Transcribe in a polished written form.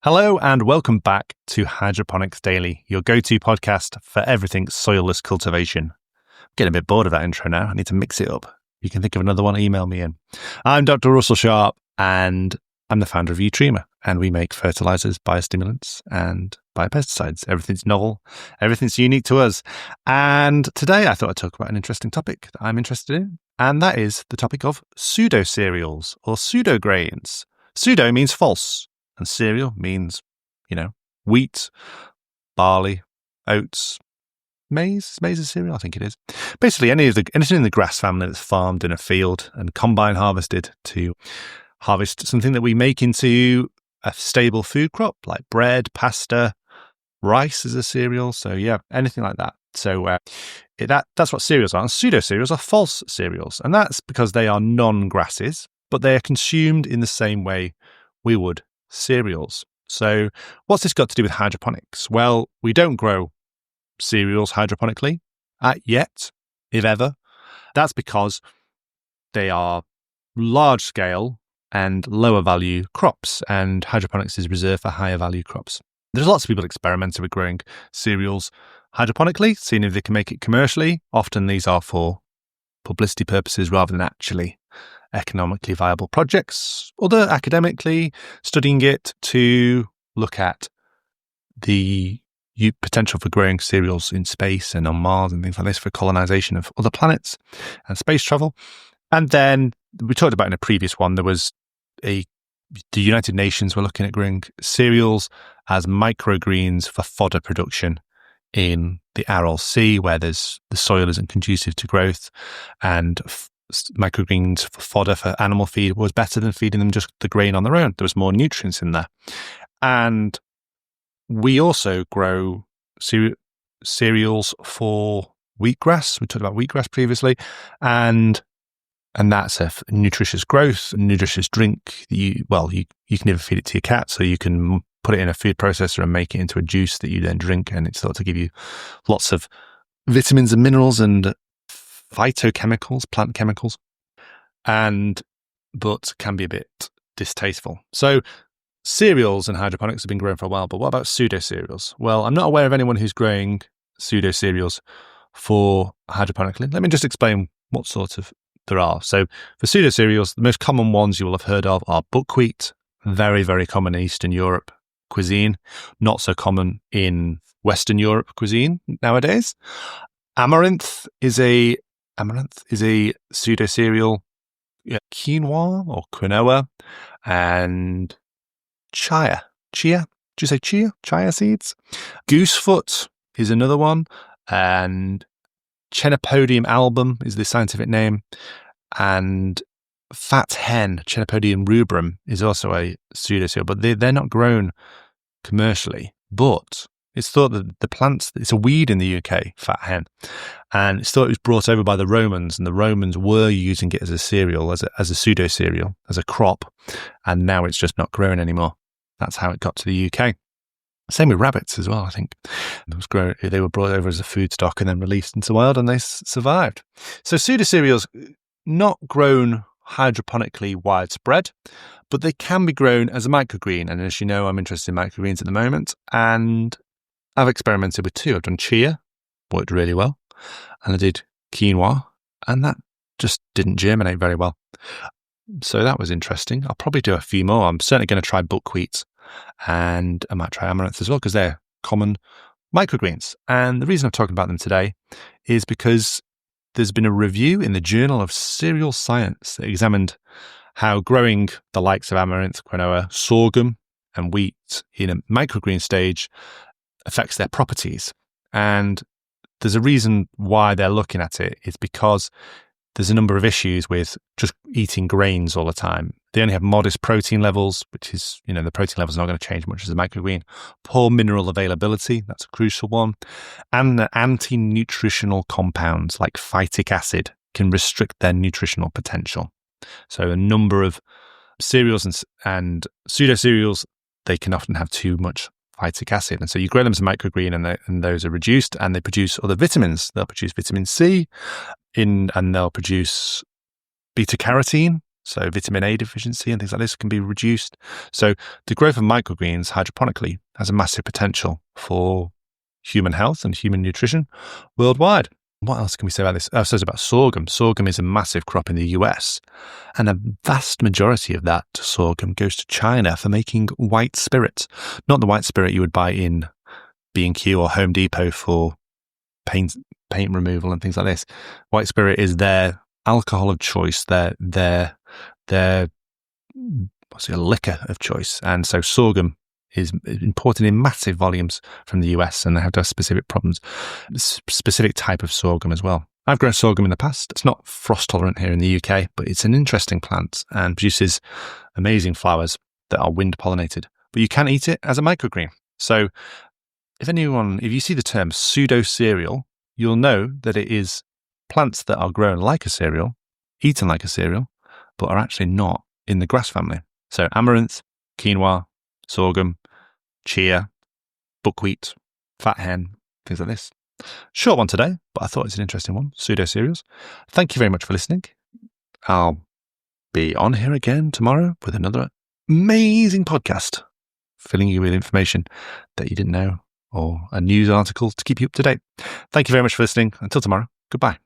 Hello and welcome back to Hydroponics Daily, your go-to podcast for everything soilless cultivation. I'm getting a bit bored of that intro now. I need to mix it up. If you can think of another one, email me in. I'm Dr. Russell Sharp and I'm the founder of Utrema, and we make fertilizers, biostimulants and biopesticides. Everything's novel, everything's unique to us. And today I thought I'd talk about an interesting topic that I'm interested in, and that is the topic of pseudo-cereals or pseudo-grains. Pseudo means false. And cereal means, wheat, barley, oats, maize. Maize is cereal, I think it is. Basically, anything in the grass family that's farmed in a field and combine harvested to harvest something that we make into a stable food crop, like bread, pasta, rice is a cereal. So yeah, anything like that. So that's what cereals are. And pseudo-cereals are false cereals. And that's because they are non-grasses, but they are consumed in the same way we would cereals. So what's this got to do with hydroponics? Well, we don't grow cereals hydroponically yet, if ever. That's because they are large scale and lower value crops, and hydroponics is reserved for higher value crops. There's lots of people experimenting with growing cereals hydroponically, seeing if they can make it commercially. Often these are for publicity purposes rather than actually economically viable projects, other academically studying it to look at the potential for growing cereals in space and on Mars and things like this for colonization of other planets and space travel. And then we talked about in a previous one, there was the United Nations were looking at growing cereals as microgreens for fodder production in the Aral Sea, where the soil isn't conducive to growth, and microgreens for fodder for animal feed was better than feeding them just the grain on their own. There was more nutrients in there. And we also grow cereals for wheatgrass. We talked about wheatgrass previously, and that's a nutritious growth, a nutritious drink. You can even feed it to your cat, so you can put it in a food processor and make it into a juice that you then drink, and it's thought to give you lots of vitamins and minerals and phytochemicals, plant chemicals, but can be a bit distasteful. So cereals and hydroponics have been growing for a while, but what about pseudo-cereals? Well, I'm not aware of anyone who's growing pseudo-cereals for hydroponically. Let me just explain what sort of there are. So for pseudo-cereals, the most common ones you will have heard of are buckwheat, very, very common in Eastern Europe cuisine, not so common in Western Europe cuisine nowadays. Amaranth is a pseudo-cereal, quinoa or quinoa, and chia. Chia? Did you say chia? Chia seeds? Goosefoot is another one, and Chenopodium album is the scientific name, and fat hen, Chenopodium rubrum, is also a pseudo-cereal, but they're not grown commercially, but it's thought that the plants, it's a weed in the UK, fat hen, and it's thought it was brought over by the Romans, and the Romans were using it as a cereal, as a pseudo-cereal, as a crop, and now it's just not growing anymore. That's how it got to the UK. Same with rabbits as well, I think. They were brought over as a food stock and then released into the wild, and they survived. So pseudo-cereals, not grown hydroponically widespread, but they can be grown as a microgreen. And as you know, I'm interested in microgreens at the moment, and I've experimented with two. I've done chia, worked really well, and I did quinoa, and that just didn't germinate very well. So that was interesting. I'll probably do a few more. I'm certainly going to try buckwheat, and I might try amaranth as well, because they're common microgreens. And the reason I'm talking about them today is because there's been a review in the Journal of Cereal Science that examined how growing the likes of amaranth, quinoa, sorghum, and wheat in a microgreen stage affects their properties. And there's a reason why they're looking at it. It's because there's a number of issues with just eating grains all the time. They only have modest protein levels, which is, the protein levels are not going to change much as a microgreen. Poor mineral availability, that's a crucial one. And the anti-nutritional compounds like phytic acid can restrict their nutritional potential. So a number of cereals and pseudo-cereals, they can often have too much phytic acid. And so you grow them as a microgreen, and those are reduced, and they produce other vitamins. They'll produce vitamin C, and they'll produce beta-carotene. So vitamin A deficiency and things like this can be reduced. So the growth of microgreens hydroponically has a massive potential for human health and human nutrition worldwide. What else can we say about this? So it's about sorghum. Sorghum is a massive crop in the US, and a vast majority of that sorghum goes to China for making white spirit. Not the white spirit you would buy in B&Q or Home Depot for paint removal and things like this. White spirit is their alcohol of choice, their liquor of choice. And so sorghum is imported in massive volumes from the US, and they have to have specific problems, specific type of sorghum as well. I've grown sorghum in the past. It's not frost tolerant here in the UK, but it's an interesting plant and produces amazing flowers that are wind pollinated. But you can eat it as a microgreen. So if you see the term pseudo-cereal, you'll know that it is plants that are grown like a cereal, eaten like a cereal, but are actually not in the grass family. So amaranth, quinoa, sorghum, chia, buckwheat, fat hen, things like this. Short one today, but I thought it's an interesting one, pseudo-cereals. Thank you very much for listening. I'll be on here again tomorrow with another amazing podcast, filling you with information that you didn't know or a news article to keep you up to date. Thank you very much for listening. Until tomorrow, goodbye.